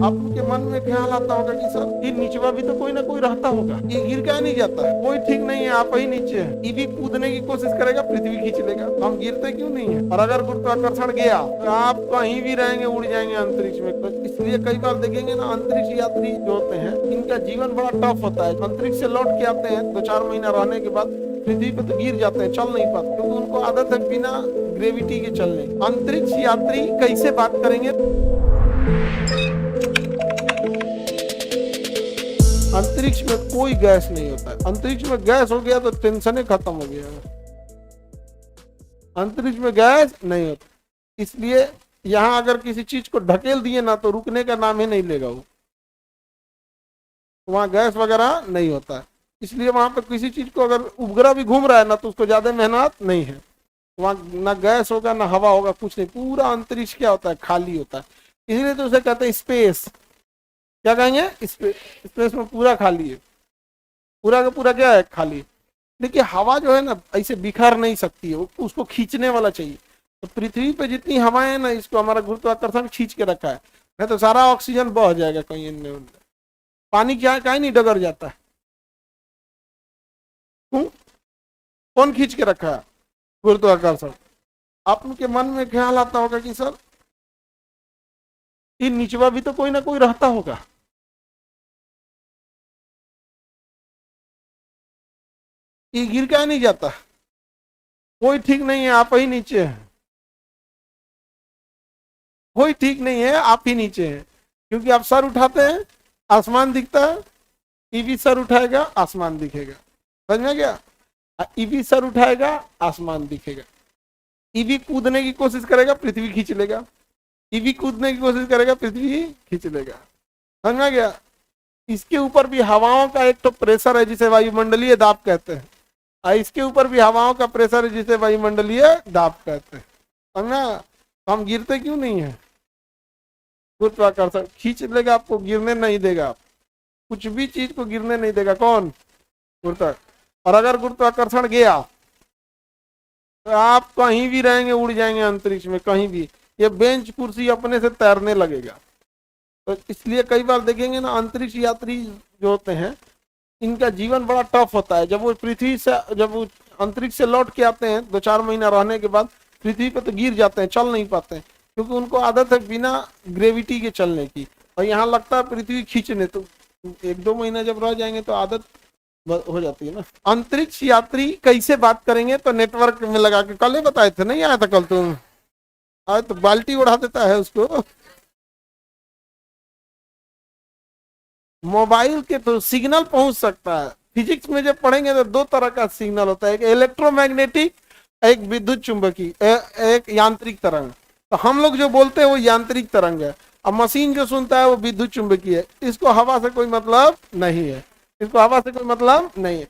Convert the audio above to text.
आपके मन में ख्याल आता होगा कि सर ये नीचवा भी तो कोई ना कोई रहता होगा, ये गिर क्या नहीं जाता, कोई ठीक नहीं है, आप ही नीचे है, ये भी कूदने की कोशिश करेगा, पृथ्वी खींच लेगा, हम गिरते क्यों नहीं है। और अगर गुरुत्वाकर्षण गया तो आप कहीं भी रहेंगे, उड़ जाएंगे अंतरिक्ष में। तो इसलिए कई बार देखेंगे ना, अंतरिक्ष यात्री जो होते हैं इनका जीवन बड़ा टफ होता है। अंतरिक्ष से लौट के आते हैं 2-4 महीना रहने के बाद पृथ्वी पे तो गिर जाते हैं, चल नहीं पाते, क्योंकि उनको आदत है बिना ग्रेविटी के चलने। अंतरिक्ष यात्री कैसे बात करेंगे। अंतरिक्ष में कोई गैस नहीं होता है। अंतरिक्ष में गैस हो गया तो टेंशन ही खत्म हो गया। अंतरिक्ष में गैस नहीं होता, इसलिए यहां अगर किसी चीज को ढकेल दिए ना तो रुकने का नाम ही नहीं लेगा वो। वहां गैस वगैरह नहीं होता है, इसलिए वहां पर किसी चीज को अगर उपग्रह भी घूम रहा है ना तो उसको ज्यादा मेहनत नहीं है। वहां ना गैस होगा ना हवा होगा, कुछ नहीं। पूरा अंतरिक्ष क्या होता है, खाली होता है। इसलिए तो उसे कहते हैं स्पेस। क्या कहेंगे, स्पेस में पूरा खाली है, पूरा का पूरा क्या है, खाली। देखिए हवा जो है ना ऐसे बिखर नहीं सकती है, उसको खींचने वाला चाहिए। तो पृथ्वी पे जितनी हवाएं है ना, इसको हमारा गुरुत्वाकर्षण खींच के रखा है, नहीं तो सारा ऑक्सीजन बह जाएगा कहीं इनमें उनमें। पानी क्या कहीं नहीं डगर जाता है। कौन खींच के रखा है, गुरुत्वाकर्षण। आपके मन में ख्याल आता होगा कि सर ये नीचवा भी तो कोई ना कोई रहता होगा, ये गिर क्या नहीं जाता, कोई ठीक नहीं है, आप ही नीचे है, कोई ठीक नहीं है, आप ही नीचे हैं। क्योंकि आप सर उठाते हैं आसमान दिखता है, ये भी सर उठाएगा आसमान दिखेगा। समझ में गया, ये भी सर उठाएगा आसमान दिखेगा। ये भी कूदने की कोशिश करेगा, पृथ्वी खींच लेगा, ये भी कूदने की कोशिश करेगा, पृथ्वी खींच लेगा। समझ में गया। इसके ऊपर भी हवाओं का एक तो प्रेशर है जिसे वायुमंडलीय दाब कहते हैं, और इसके ऊपर भी हवाओं का प्रेशर है जिसे वायुमंडलीय दाब कहते हैं। समझना, हम गिरते क्यों नहीं है, गुरुत्वाकर्षण खींच लेगा आपको, गिरने नहीं देगा। आप कुछ भी चीज को गिरने नहीं देगा, कौन, गुरुत्वाकर्षण। और अगर गुरुत्वाकर्षण गया तो आप कहीं भी रहेंगे, उड़ जाएंगे अंतरिक्ष में कहीं भी। ये बेंच कुर्सी अपने से तैरने लगेगा। तो इसलिए कई बार देखेंगे ना, अंतरिक्ष यात्री जो होते हैं इनका जीवन बड़ा टफ होता है। जब वो पृथ्वी से, जब वो अंतरिक्ष से लौट के आते हैं 2-4 महीना रहने के बाद पृथ्वी पे तो गिर जाते हैं, चल नहीं पाते हैं, क्योंकि उनको आदत है बिना ग्रेविटी के चलने की। और यहाँ लगता है पृथ्वी खींचने, तो 1-2 महीना जब रह जाएंगे तो आदत हो जाती है ना। अंतरिक्ष यात्री कैसे बात करेंगे, तो नेटवर्क में लगा के, कल ही बताए थे, नहीं आया था कल तुम, आज तो बाल्टी उड़ा देता है उसको। मोबाइल के तो सिग्नल पहुंच सकता है। फिजिक्स में जब पढ़ेंगे तो 2 तरह का सिग्नल होता है, एक इलेक्ट्रोमैग्नेटिक, एक विद्युत चुंबकीय, एक यांत्रिक तरंग। तो हम लोग जो बोलते हैं वो यांत्रिक तरंग है, अब मशीन जो सुनता है वो विद्युत चुंबकीय है। इसको हवा से कोई मतलब नहीं है, इसको हवा से कोई मतलब नहीं है।